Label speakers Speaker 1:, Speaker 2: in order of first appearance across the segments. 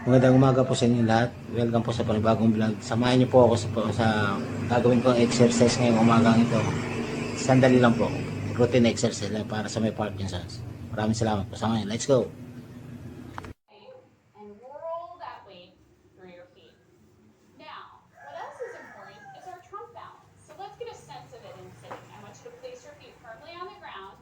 Speaker 1: Magandang umaga po sa inyo lahat. Welcome po sa panibagong vlog. Samahan niyo po ako sa gagawin kong exercise ngayong umagang ito. Sandali lang po. Routine exercise lang para sa may Parkinson's. Maraming salamat po sa ngayon. Let's go!
Speaker 2: And roll that weight through your feet. Now, what else is important is our trunk balance. So let's get a sense of it in sitting. I want you to place your feet firmly on the ground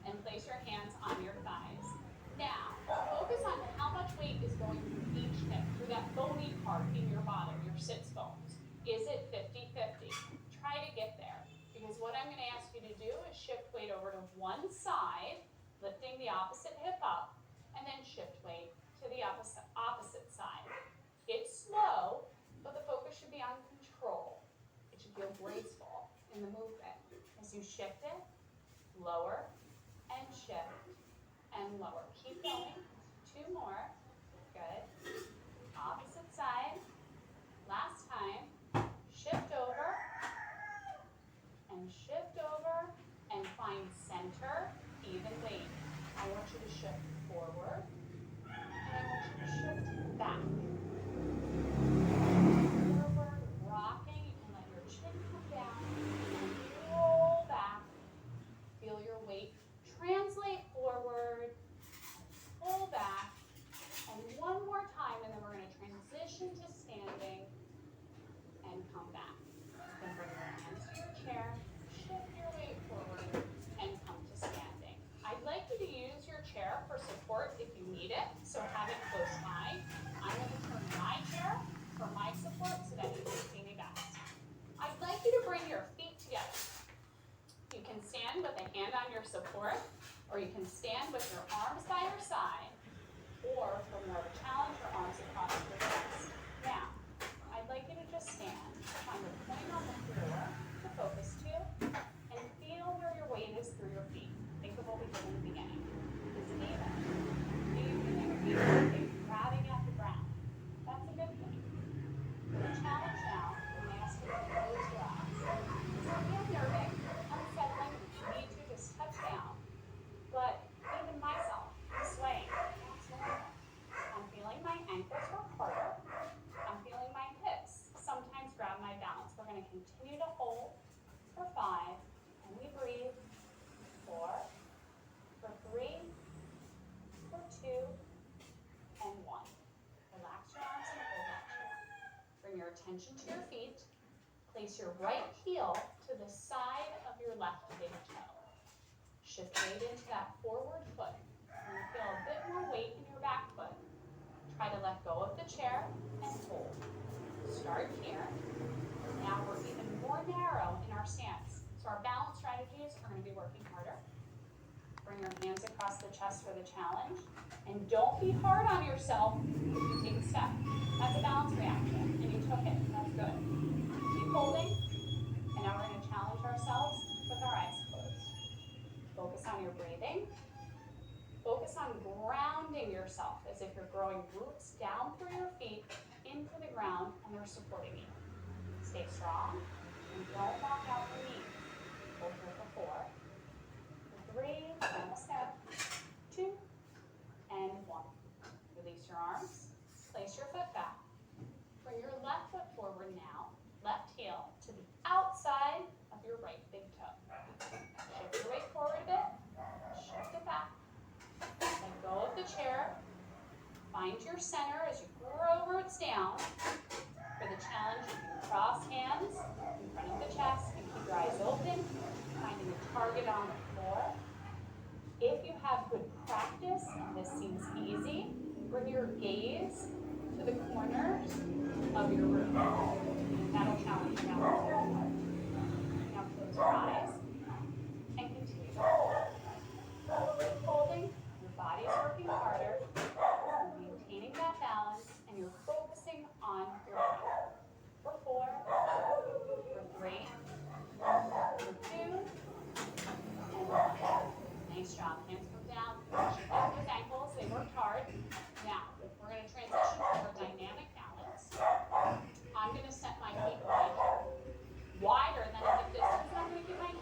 Speaker 2: and place your hands on your thighs. Now, focus on how much weight is going through each hip, through that bony part in your bottom, your sits bones. Is it 50-50? Try to get there, because what I'm going to ask you to do is shift weight over to one side, lifting the opposite hip up, and then shift weight to the opposite side. It's slow, but the focus should be on control. It should feel graceful in the movement. As you shift it, lower and shift and lower. Keep going. 2 more. Good. Opposite side. Last time. Shift over and find center, even weight. I want you to shift forward and I want you to shift back. Forward, rocking. You can let your chin come down and roll back. Feel your weight translate forward, pull back, and one more time, and then we're going to transition to standing and come back. You can bring your hands to your chair, shift your weight forward, and come to standing. I'd like you to use your chair for support if you need it, so have it close by. I'm going to turn my chair for my support so that you can see me best. I'd like you to bring your feet together. You can stand with a hand on your support, or you can stand with your arms by your side, or for more of a challenge, your arms across your chest. Now, I'd like you to just stand, find a point on the floor to focus to, and feel where your weight is through your feet. Think of what we did in the beginning. Is it even? Do you feel your feet grabbing at the ground? That's a good thing. For the challenge now, we're going to ask you to close your eyes. This can be unnerving, unsettling, if you need to, just touch down. But even myself, I'm swaying. That's normal. I'm feeling my ankles work harder. I'm feeling my hips sometimes grab my balance. We're going to continue to hold for 5, and we breathe. 4, for 3, for 2, and 1. Relax your arms and hold that chair. Bring your attention to your feet. Place your right heel to the side of your left big toe. Shift weight into that forward foot. You're going to feel a bit more weight in your back foot. Try to let go of the chair and hold. Start here. Now we're even more narrow in our stance. So our balance strategies are going to be working harder. Bring your hands across the chest for the challenge. And don't be hard on yourself if you take a step. That's a balance reaction, and you took it. That's good. Keep holding. And now we're going to challenge ourselves with our eyes closed. Focus on your breathing. Focus on grounding yourself as if you're growing roots down through your feet into the ground and they're supporting you. Stay strong and don't walk out your knee. Hold here for 4, for 3, and a step, 2, and 1. Release your arms. Place your foot back. Bring your left foot forward now. Left heel to the outside of your right big toe. Shift your weight forward a bit. Shift it back. Let go of the chair. Find your center as you grow roots down. For the challenge, you can cross hands in front of the chest and keep your eyes open, finding a target on the floor. If you have good practice and this seems easy, bring your gaze to the corners of your room. That'll challenge your balance. Now close your eyes and continue to hold. Keep holding. Your body's working harder. You're maintaining that balance, and you're focusing on your breath. For 4, for 3, for 2, and 1. Nice job. Hands come down. Shift up those ankles. They worked hard. Now, we're going to transition to our dynamic balance. I'm going to set my feet right here. Wider than a hip distance. I'm going to keep my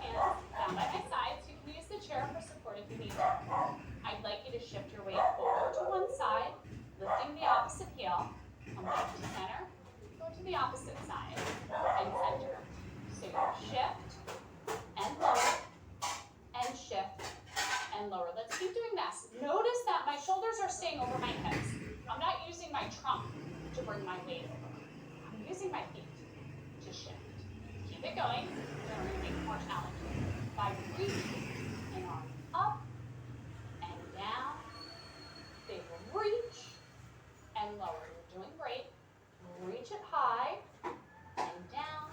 Speaker 2: shoulders are staying over my hips. I'm not using my trunk to bring my weight over. I'm using my feet to shift. Keep it going. Then we're going to make it more challenging. By reaching an arm up and down. Big reach and lower. You're doing great. Reach it high and down.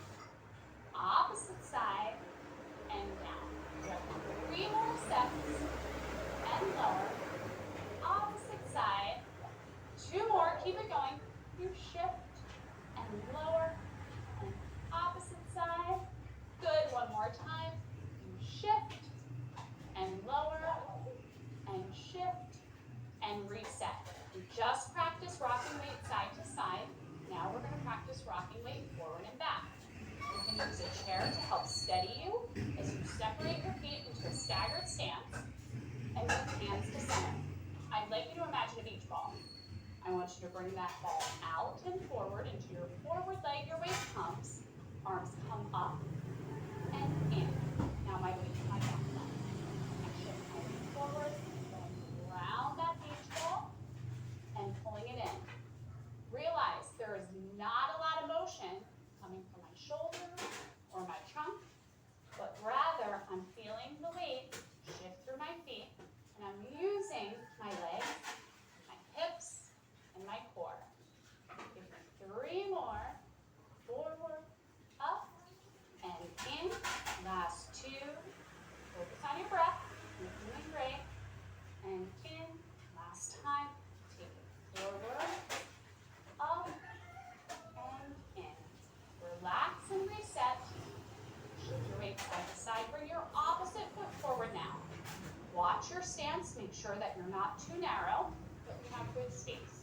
Speaker 2: Opposite side and down. We have 3 more steps and lower. Opposite side. 2 more. Keep it going. You shift and lower and opposite side. Good. 1 more time. You shift and lower and shift and reset. We just practiced rocking weight side to side. Now we're going to practice rocking weight forward and back. You can use a chair to help steady you as you separate your feet into a staggered stance and move hands to center. I'd like you to imagine a beach ball. I want you to bring that ball out and forward into your forward leg. Your weight comes. Arms come up and in. Now my weight to my back leg. I shift my weight forward, going around that beach ball and pulling it in. Realize there is not a lot of motion coming from my shoulder or my trunk, but rather I'm feeling the weight shift through my feet, and I'm using my legs, my hips, and my core. Give me 3 more. Forward, up, and in. Last 2. Focus on your breath. You're doing great. And in. Last time. Take it forward, up, and in. Relax and reset. Shift your weight side to side. Bring your opposite foot forward now. Watch your stance. Make sure that you're not too narrow, but you have good space.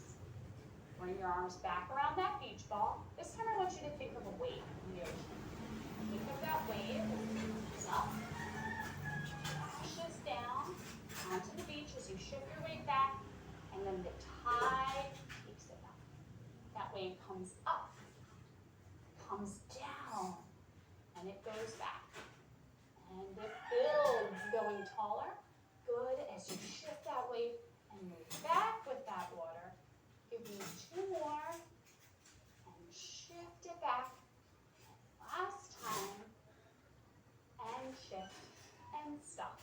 Speaker 2: Bring your arms back around that beach ball. This time I want you to think of a wave in the ocean. Think of that wave as it comes up, pushes down onto the beach as you shift your weight back, and then the tide takes it up. That wave comes up, comes down, and it goes back. And it builds, going taller. Good, as you shift that weight and move back with that water. Give me 2 more, and shift it back. Last time, and shift, and stop.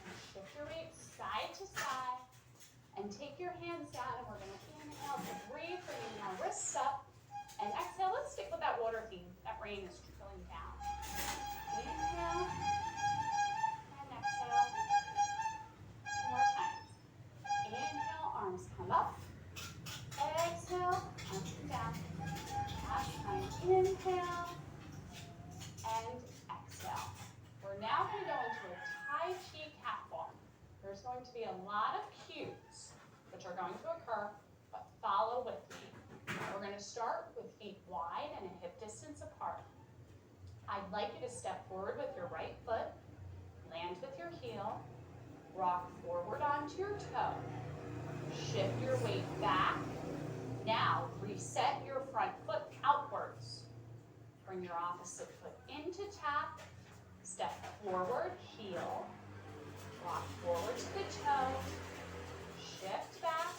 Speaker 2: And shift your weight side to side, and take your hands down, and we're going to inhale to breathe, bringing our wrists up, and exhale. Let's stick with that water theme. That rain is trickling down. Inhale, and exhale. 2 more times. Inhale, arms come up. Exhale, up and down. Last time, inhale, and exhale. We're now going to go into a Tai Chi catwalk. There's going to be a lot of cues which are going to occur, but follow with me. We're going to start with feet wide and a hip distance apart. I'd like you to step forward with your right foot, land with your heel, rock forward onto your toe, shift your weight back. Now reset your front foot outwards. Bring your opposite foot into tap, step forward, heel, rock forward to the toe, shift back,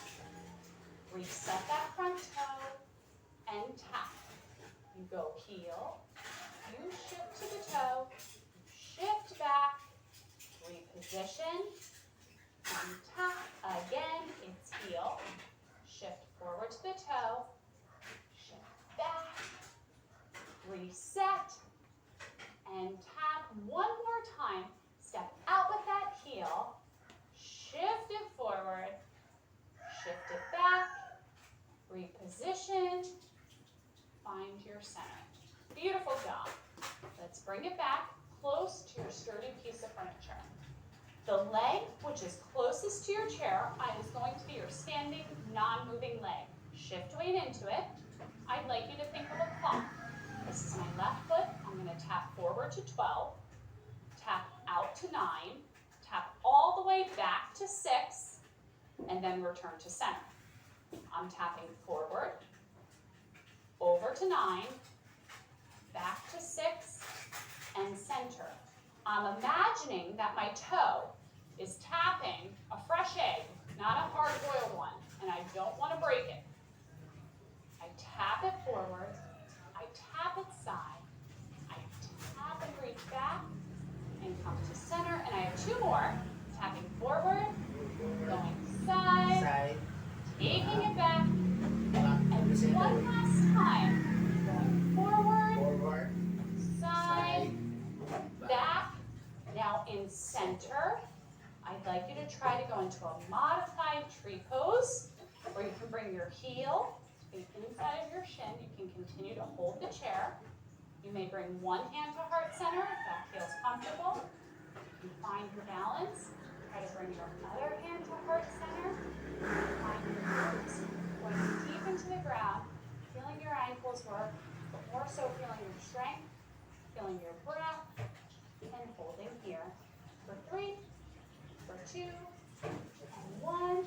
Speaker 2: reset that front toe, and tap. You go heel, you shift to the toe, shift back, reposition, and tap again. It's heel, shift forward to the toe, shift back, reset, and tap one more time. Step out with that heel, shift it forward, shift it back, reposition, find your center. Beautiful job. Let's bring it back close to your sturdy piece of furniture. The leg, which is closest to your chair, is going to be your standing, non-moving leg. Shift weight into it. I'd like you to think of a clock. This is my left foot. I'm going to tap forward to 12, tap out to 9, tap all the way back to 6, and then return to center. I'm tapping forward, over to 9, back to 6, and center. I'm imagining that my toe is tapping a fresh egg, not a hard-boiled one, and I don't want to break it. I tap it forward, I tap it side, I tap and reach back, and come to center, and I have two more. Tapping forward, going side, taking it back, and one last time. Going forward, side, back. Now in center, I'd like you to try to go into a modified tree pose, where you can bring your heel to the inside of your shin. You can continue to hold the chair. You may bring one hand to heart center if that feels comfortable. You find your balance. Try to bring your other hand to heart center. Find your glutes going deep into the ground, feeling your ankles work, but more so feeling your strength, feeling your breath, and holding here for 3, for 2, and 1.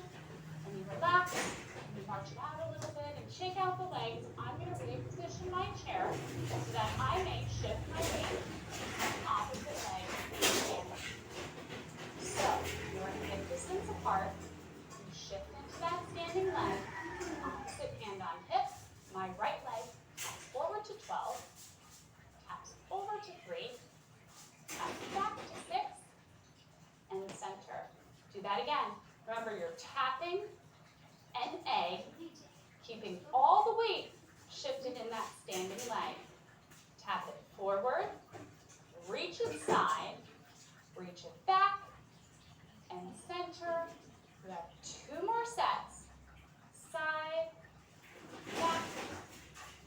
Speaker 2: And you relax, and you march it out a little bit and shake out the legs. I'm going to reposition my chair so that I may shift my weight to the opposite leg and so you're hip distance apart. You shift into that standing leg, opposite hand on hip. My right leg taps forward to 12, taps over to 3, taps back to 6, and center. Do that again. Remember, you're tapping an egg, keeping all the weight shifted in that standing leg. Tap it forward, reach it side, reach it back, and center. We have 2 more sets. Side, back,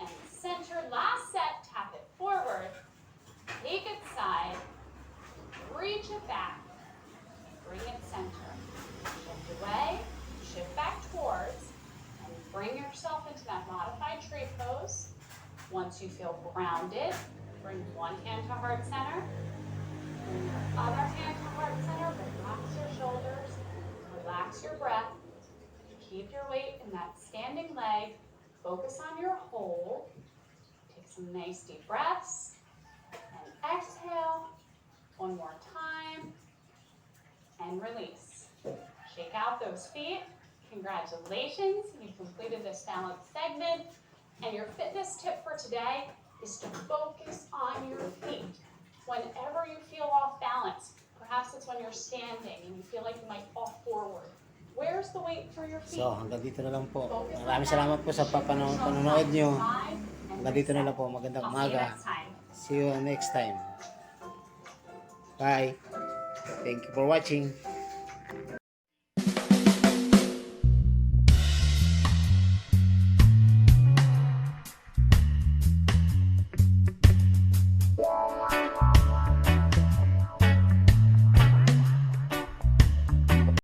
Speaker 2: and center. Last set, tap it forward, take it side, reach it back, bring it center. Shift away, shift back towards, and bring yourself into that modified tree pose. Once you feel grounded, bring one hand to heart center, bring your other hand to heart center, relax your shoulders, relax your breath, keep your weight in that standing leg, focus on your hold, take some nice deep breaths, and exhale, one more time, and release. Shake out those feet. Congratulations, you completed this balance segment. And your fitness tip for today is to focus on your feet. Whenever you feel off balance, perhaps it's when you're standing and you feel like you might fall forward. Where's the weight for your feet?
Speaker 1: So, hanggang dito na lang po. Maraming salamat po sa panonood nyo. Hanggang dito na lang po. Magandang umaga. See you next time. Bye. Thank you for watching.